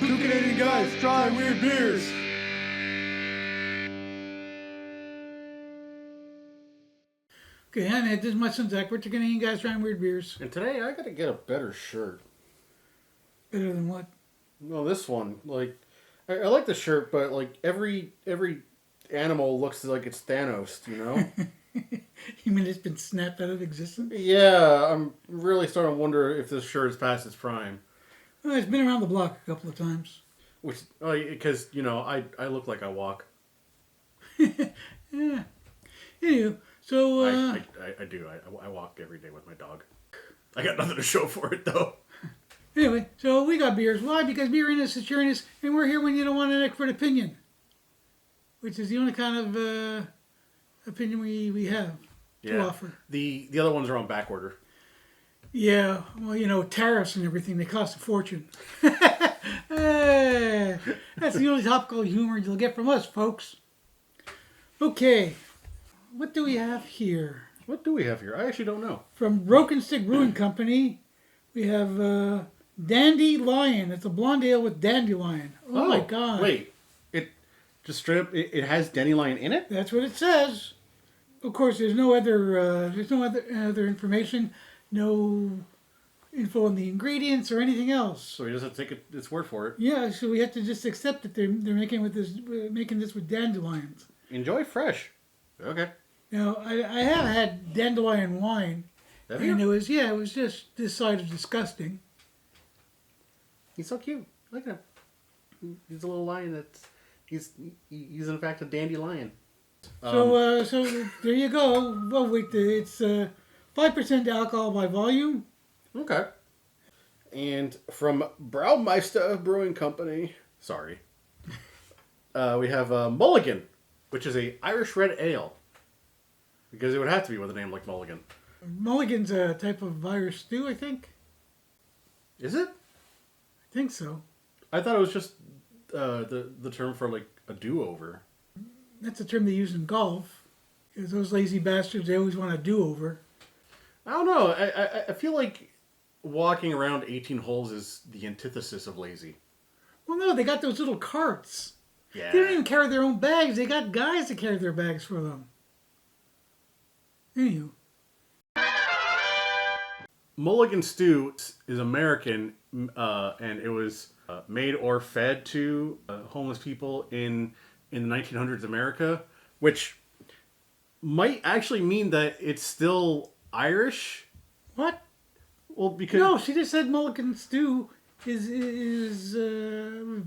Two Canadian guys trying weird beers. Okay, hi man, this is my son Zach. We're two Canadian guys trying weird beers. And today I gotta get a better shirt. Better than what? Well, this one, like, I like the shirt, but like every animal looks like it's Thanos, you know? You mean it's been snapped out of existence? Yeah, I'm really starting to wonder if this shirt is past its prime. Well, it's been around the block a couple of times. Which, because, you know, I look like I walk. Yeah. Anywho, so... I do. I walk every day with my dog. I got nothing to show for it, though. Anyway, so we got beers. Why? Because beer is Saturnus, and we're here when you don't want an expert opinion. Which is the only kind of opinion we have to offer. The other ones are on back order. Yeah, well, you know, tariffs and everything, they cost a fortune. That's the only topical humor you'll get from us, folks. Okay, what do we have here? What do we have here? I actually don't know. From Broken Stick Brewing Company, we have Dandelion. It's a blonde ale with dandelion. Oh my god. Wait, it just straight up, it has Dandelion in it? That's what it says. Of course, there's no other information, no info on the ingredients or anything else. So we just have to take its word for it. Yeah, so we have to just accept that they're making this with dandelions. Enjoy fresh. Okay. Now, I have had dandelion wine. Have you? And it was just this side of disgusting. He's so cute. Look at him. He's a little lion he's in fact a dandelion. So there you go. Well, wait, it's 5% alcohol by volume. Okay. And from Braumeister Brewing Company, sorry, we have Mulligan, which is a Irish red ale. Because it would have to be with a name like Mulligan. Mulligan's a type of Irish stew, I think. Is it? I think so. I thought it was just the term for like a do-over. That's a term they use in golf. Because those lazy bastards, they always want a do-over. I don't know. I feel like walking around 18 holes is the antithesis of lazy. Well, no, they got those little carts. Yeah. They don't even carry their own bags. They got guys that carry their bags for them. Anywho. Mulligan stew is American, and it was made or fed to homeless people in the 1900s America, which might actually mean that it's still Irish. What? Well, because No, she just said Mulligan stew is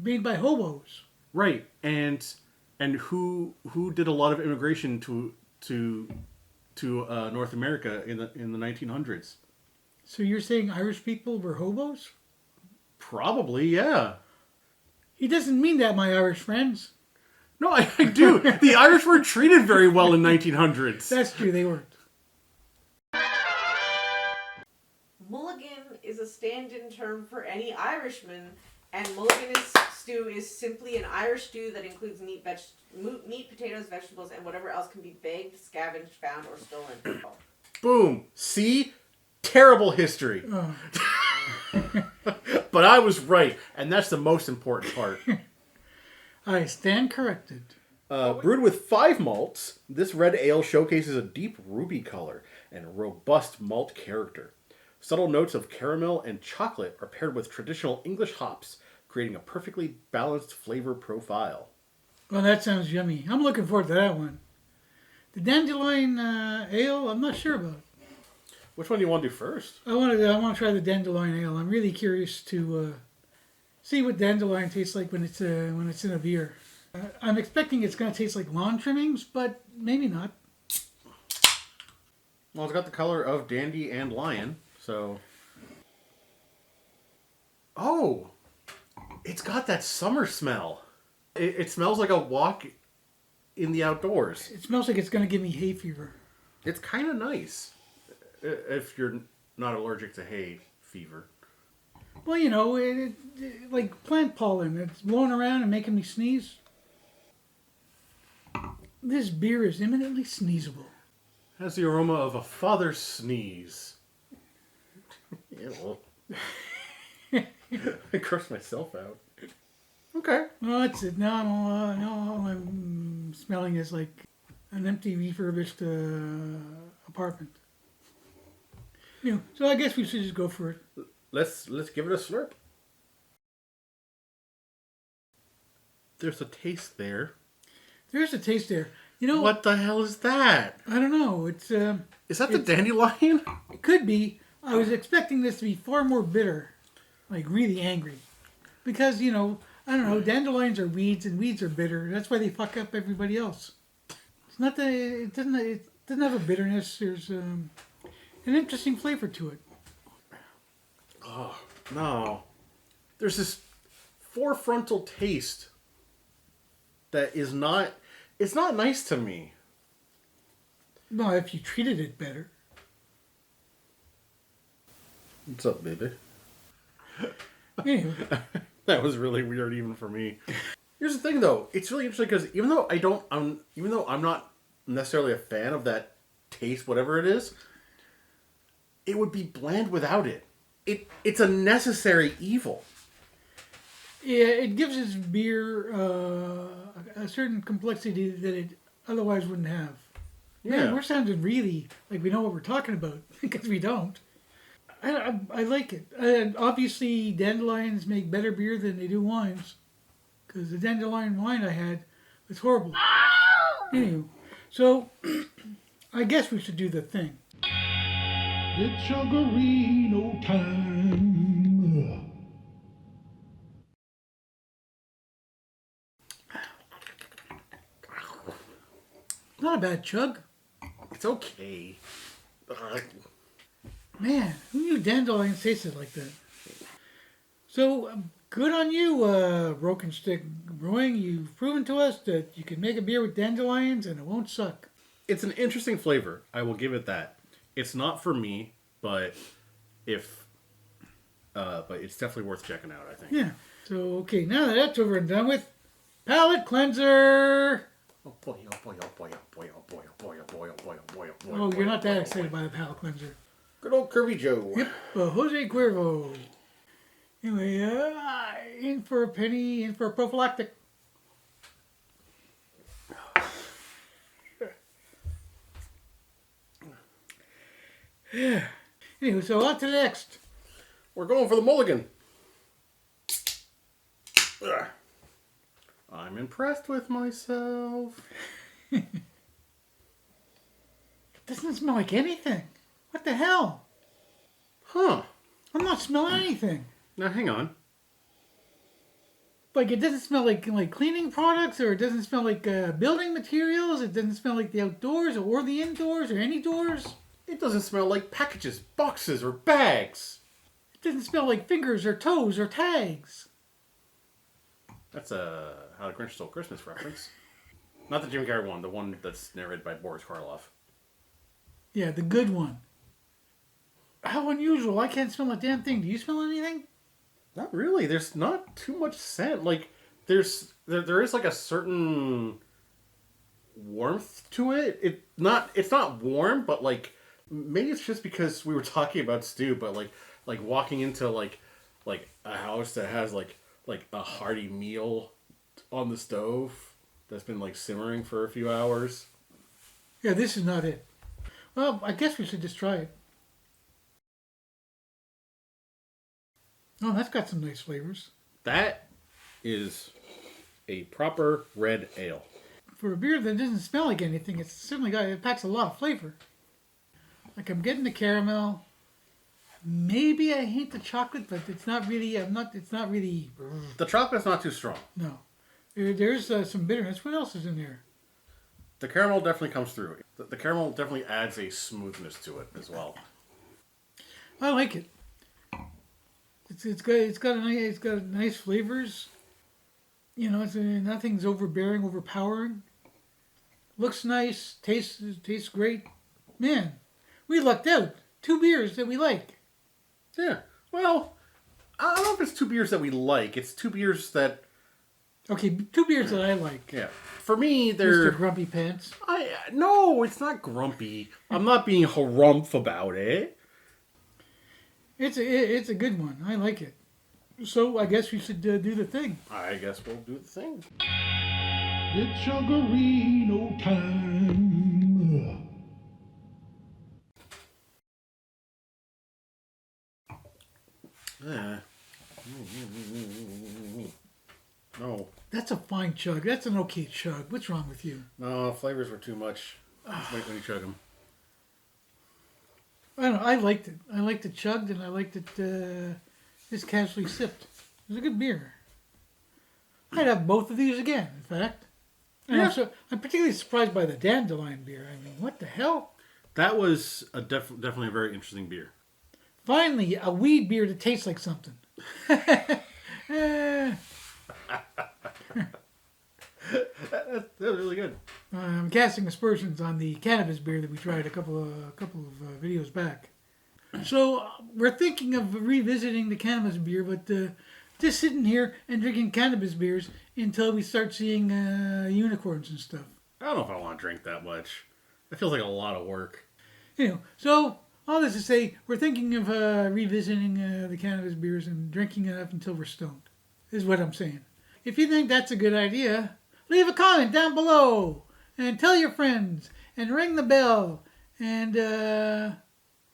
made by hobos. right, and who did a lot of immigration to North America in the 1900s. So you're saying Irish people were hobos? Probably, yeah. He doesn't mean that, my Irish friends. No, I do. The Irish were treated very well in 1900s. That's true, they weren't. Mulligan is a stand-in term for any Irishman, and Mulligan stew is simply an Irish stew that includes meat, potatoes, vegetables, and whatever else can be begged, scavenged, found, or stolen. Boom. See? Terrible history. Oh. But I was right, and that's the most important part. I stand corrected. Brewed with 5 malts, this red ale showcases a deep ruby color and a robust malt character. Subtle notes of caramel and chocolate are paired with traditional English hops, creating a perfectly balanced flavor profile. Well, that sounds yummy. I'm looking forward to that one. The dandelion ale, I'm not sure about. Which one do you want to do first? I want to try the dandelion ale. I'm really curious to see what dandelion tastes like when it's in a beer. I'm expecting it's going to taste like lawn trimmings, but maybe not. Well, it's got the color of dandy and lion, so... Oh! It's got that summer smell. It smells like a walk in the outdoors. It smells like it's going to give me hay fever. It's kind of nice. If you're not allergic to hay fever. Well, you know, like plant pollen. It's blowing around and making me sneeze. This beer is imminently sneezable. Has the aroma of a father's sneeze. Ew. I cursed myself out. Okay. Well, that's it. Now all I'm smelling is like an empty refurbished apartment. So I guess we should just go for it. Let's give it a slurp. There's a taste there. There's a taste there. You know What the hell is that? I don't know. Is that the dandelion? It could be. I was expecting this to be far more bitter, like really angry, because I don't know. Dandelions are weeds, and weeds are bitter. That's why they fuck up everybody else. It's not that it doesn't have a bitterness. There's an interesting flavor to it. Oh, no. There's this forefrontal taste that is not... It's not nice to me. No, if you treated it better. What's up, baby? Anyway. That was really weird even for me. Here's the thing, though. It's really interesting because even though I'm not necessarily a fan of that taste, whatever it is, it would be bland without it. It's a necessary evil. Yeah, it gives this beer a certain complexity that it otherwise wouldn't have. Yeah. Man, we're sounding really like we know what we're talking about because we don't. I like it. And obviously, dandelions make better beer than they do wines. Because the dandelion wine I had was horrible. Anyway, so I guess we should do the thing. It's Chuggerino time. Not a bad chug. It's okay. Man, who knew dandelions tasted like that? So, good on you, Broken Stick Brewing. You've proven to us that you can make a beer with dandelions and it won't suck. It's an interesting flavor. I will give it that. It's not for me, but it's definitely worth checking out, I think. Yeah. So, okay, now that that's over and done with, palate cleanser. Oh boy, oh boy, oh boy, oh boy, oh boy, oh boy, oh boy, oh boy, oh boy, oh boy. Oh, you're not that excited by the palate cleanser. Good old Kirby Joe. Yep, Jose Cuervo. Anyway, in for a penny, in for a prophylactic. Yeah. Anyway, so on to the next. We're going for the Mulligan. Ugh. I'm impressed with myself. It doesn't smell like anything. What the hell? Huh. I'm not smelling anything. Now hang on. Like, it doesn't smell like cleaning products, or it doesn't smell like building materials. It doesn't smell like the outdoors or the indoors or any doors. It doesn't smell like packages, boxes, or bags. It doesn't smell like fingers or toes or tags. That's a How the Grinch Stole Christmas reference. Not the Jim Carrey one, the one that's narrated by Boris Karloff. Yeah, the good one. How unusual. I can't smell a damn thing. Do you smell anything? Not really. There's not too much scent. Like, there is like a certain warmth to it. It's not warm, but like maybe it's just because we were talking about stew, but like walking into like a house that has like a hearty meal on the stove that's been like simmering for a few hours. Yeah, this is not it. Well, I guess we should just try it. Oh, that's got some nice flavors. That is a proper red ale. For a beer that doesn't smell like anything, it packs a lot of flavor. Like, I'm getting the caramel. Maybe I hate the chocolate, but it's not really. The chocolate's not too strong. No, there's some bitterness. What else is in there? The caramel definitely comes through. The caramel definitely adds a smoothness to it as well. I like it. It's got nice flavors. You know, nothing's overbearing, overpowering. Looks nice. Tastes great. Man, we lucked out. 2 beers that we like. Yeah. Well, I don't know if it's 2 beers that we like. It's 2 beers that... Okay, 2 beers that I like. Yeah. For me, they're... Mr. Grumpy Pants. No, it's not grumpy. I'm not being harumph about it. It's a good one. I like it. So I guess we should do the thing. I guess we'll do the thing. It's Sugarino time. No. That's a fine chug. That's an okay chug. What's wrong with you? No, flavors were too much. When you chug them. I don't know. I liked it. I liked it chugged, and I liked it just casually sipped. It was a good beer. I'd have both of these again, in fact. And Yeah. I'm particularly surprised by the Dandelion beer. I mean, what the hell? That was definitely a very interesting beer. Finally, a weed beer that tastes like something. That was really good. I'm casting aspersions on the cannabis beer that we tried a couple of videos back. So we're thinking of revisiting the cannabis beer, but just sitting here and drinking cannabis beers until we start seeing unicorns and stuff. I don't know if I want to drink that much. That feels like a lot of work. So all this to say, we're thinking of revisiting the cannabis beers and drinking enough until we're stoned, is what I'm saying. If you think that's a good idea, leave a comment down below and tell your friends and ring the bell and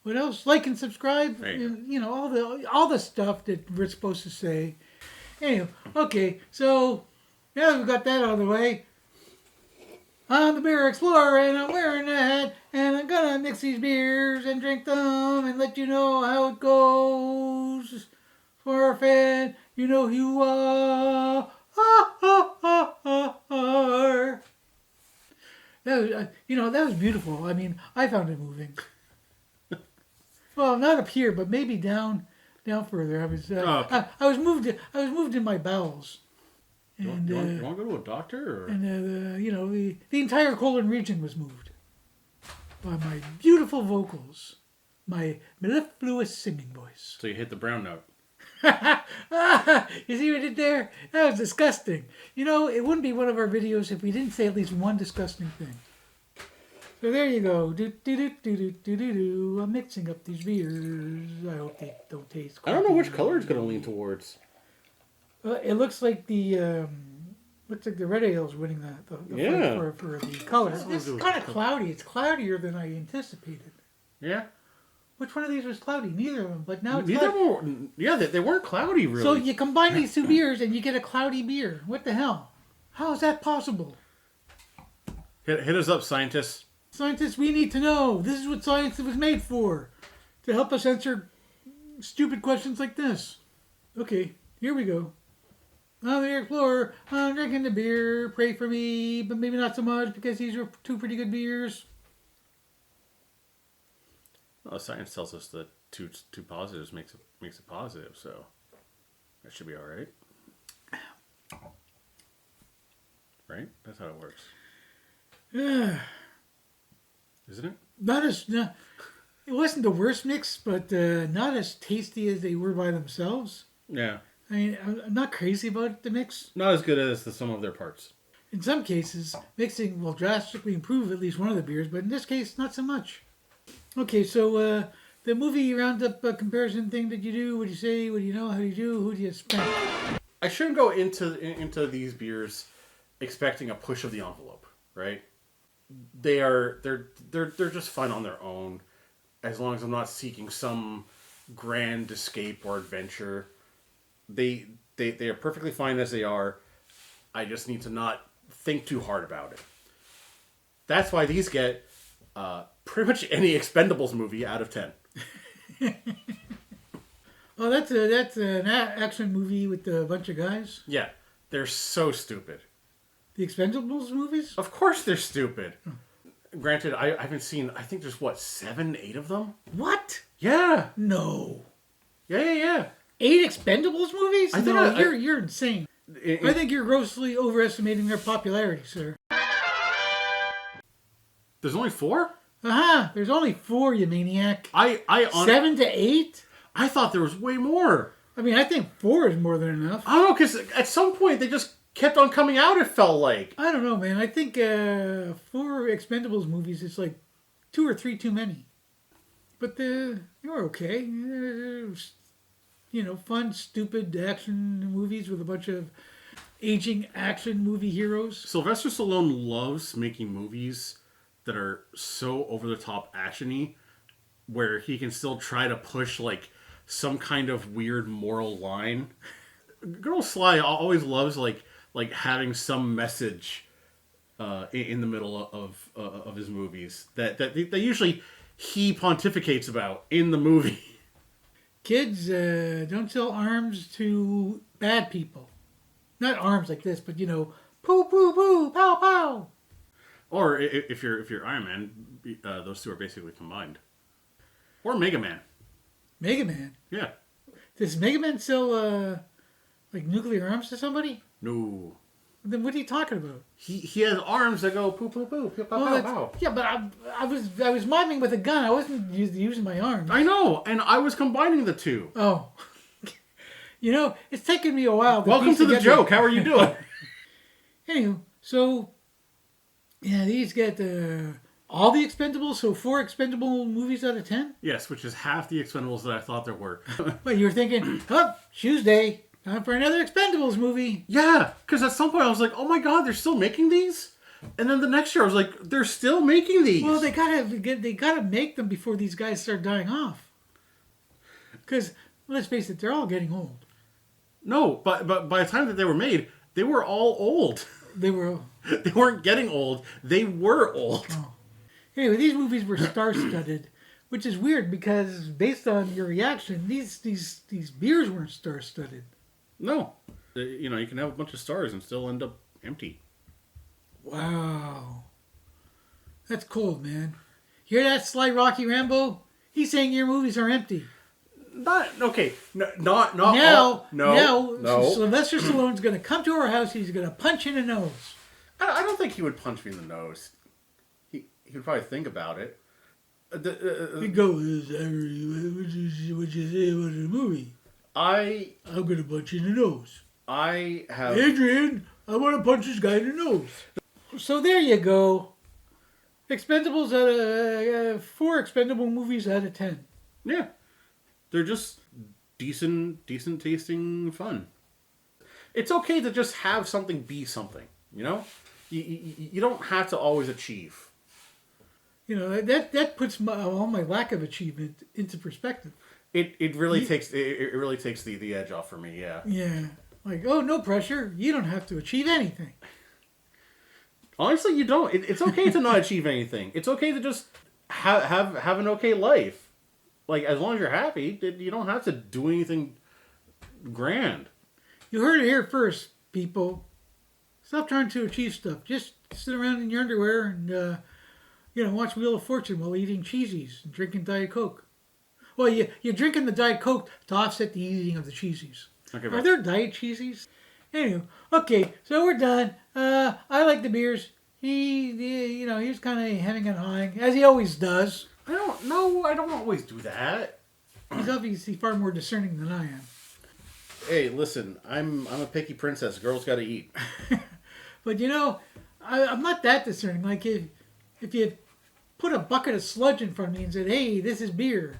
what else? Like and subscribe. All the stuff that we're supposed to say. Anyway, okay, so now that we've got that out of the way, I'm the beer explorer and I'm wearing a hat and I'm gonna mix these beers and drink them and let you know how it goes. For our fan, you know who you are. That was beautiful. I mean, I found it moving. Well, not up here, but maybe down further. Okay. I was moved. I was moved in my bowels. And you want to go to a doctor? Or? And the entire colon region was moved by my beautiful vocals, my mellifluous singing voice. So you hit the brown note. You see what I did there? That was disgusting. It wouldn't be one of our videos if we didn't say at least one disgusting thing. So there you go. I'm mixing up these beers. I hope they don't taste. I don't know which color it's going to lean towards. It looks like the red ale's winning the Yeah. fight for the color. This is kind of cloudy. It's cloudier than I anticipated. Yeah. Which one of these was cloudy? Neither of them. But now it's Neither cloudy. were. Yeah, they weren't cloudy really. So you combine these two beers and you get a cloudy beer. What the hell? How is that possible? Hit us up, scientists. Scientists, we need to know. This is what science was made for. To help us answer stupid questions like this. Okay, here we go. I'm the explorer. I'm drinking the beer. Pray for me, but maybe not so much because these are two pretty good beers. Well, science tells us that two positives makes it positive, so that should be all right. Right? That's how it works. Isn't it? It wasn't the worst mix, but not as tasty as they were by themselves. Yeah. I mean, I'm not crazy about the mix. Not as good as the sum of their parts. In some cases, mixing will drastically improve at least one of the beers, but in this case, not so much. Okay, so the movie roundup comparison thing that you do, what do you say, what do you know, how do you do, who do you spank? I shouldn't go into these beers expecting a push of the envelope, right? They're just fun on their own, as long as I'm not seeking some grand escape or adventure. They are perfectly fine as they are. I just need to not think too hard about it. That's why these get pretty much any Expendables movie out of 10. Oh, that's an action movie with a bunch of guys? Yeah, they're so stupid. The Expendables movies? Of course they're stupid. Granted, I haven't seen, I think there's 7, 8 of them? What? Yeah. No. Yeah. 8 Expendables movies? I think No, you're insane. I think you're grossly overestimating their popularity, sir. There's only 4? Aha! There's only 4, you maniac. 7 to 8? I thought there was way more. I mean, I think 4 is more than enough. I don't know, because at some point they just kept on coming out, it felt like. I don't know, man. I think 4 Expendables movies is like 2 or 3 too many. But you're okay. fun, stupid action movies with a bunch of aging action movie heroes. Sylvester Stallone loves making movies that are so over the top actiony, where he can still try to push like some kind of weird moral line. Good old Sly always loves like having some message in the middle of his movies that usually he pontificates about in the movie. Kids, don't sell arms to bad people. Not arms like this, but poo poo poo, pow pow. Or if you're Iron Man, those two are basically combined. Or Mega Man. Mega Man. Yeah. Does Mega Man sell like nuclear arms to somebody? No. Then what are you talking about? He has arms that go poo poo poo, pow pow pow. Yeah, but I was miming with a gun. I wasn't using my arms. I know, and I was combining the two. Oh. It's taken me a while. Welcome to the joke. How are you doing? Anywho, so yeah, these get all the Expendables. So 4 Expendable movies out of 10. Yes, which is half the Expendables that I thought there were. But you were thinking, Tuesday, time for another Expendables movie. Yeah, because at some point I was like, oh my god, they're still making these? And then the next year I was like, they're still making these. Well, they gotta make them before these guys start dying off. Because let's face it, they're all getting old. No, but by the time that they were made, they were all old. They were. They weren't getting old. They were old. Oh. Anyway, these movies were star-studded, which is weird because based on your reaction, these beers weren't star-studded. No. You can have a bunch of stars and still end up empty. Wow. That's cold, man. Hear that, Sly Rocky Rambo? He's saying your movies are empty. Not okay. Not now. No. Sylvester Stallone's going to come to our house. He's going to punch in the nose. I don't think he would punch me in the nose. He would probably think about it. He goes, what you say about the movie? I'm going to punch you in the nose. I have... Adrian, I want to punch this guy in the nose. So there you go. Expendables out of 4 Expendable movies out of 10. Yeah. They're just decent tasting fun. It's okay to just have something be something, You don't have to always achieve. That puts all my lack of achievement into perspective. It really takes the edge off for me, yeah. Yeah. Like, no pressure. You don't have to achieve anything. Honestly, you don't. It's okay to not achieve anything. It's okay to just have an okay life. Like, as long as you're happy, you don't have to do anything grand. You heard it here first, people. Stop trying to achieve stuff. Just sit around in your underwear and, watch Wheel of Fortune while eating cheesies and drinking Diet Coke. Well, you're drinking the Diet Coke to offset the eating of the cheesies. Okay, Are there Diet cheesies? Anyway, okay, so we're done. I like the beers. He was kind of hemming and hawing, as he always does. I don't always do that. He's obviously far more discerning than I am. Hey, listen, I'm a picky princess. Girls got to eat. But I'm not that discerning. Like if you put a bucket of sludge in front of me and said, "Hey, this is beer,"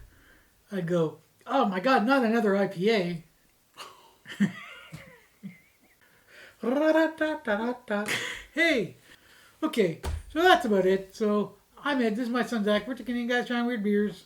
I'd go, "Oh my God, not another IPA." Hey, okay, so that's about it. So I'm Ed. This is my son Zach. We're taking you guys trying weird beers.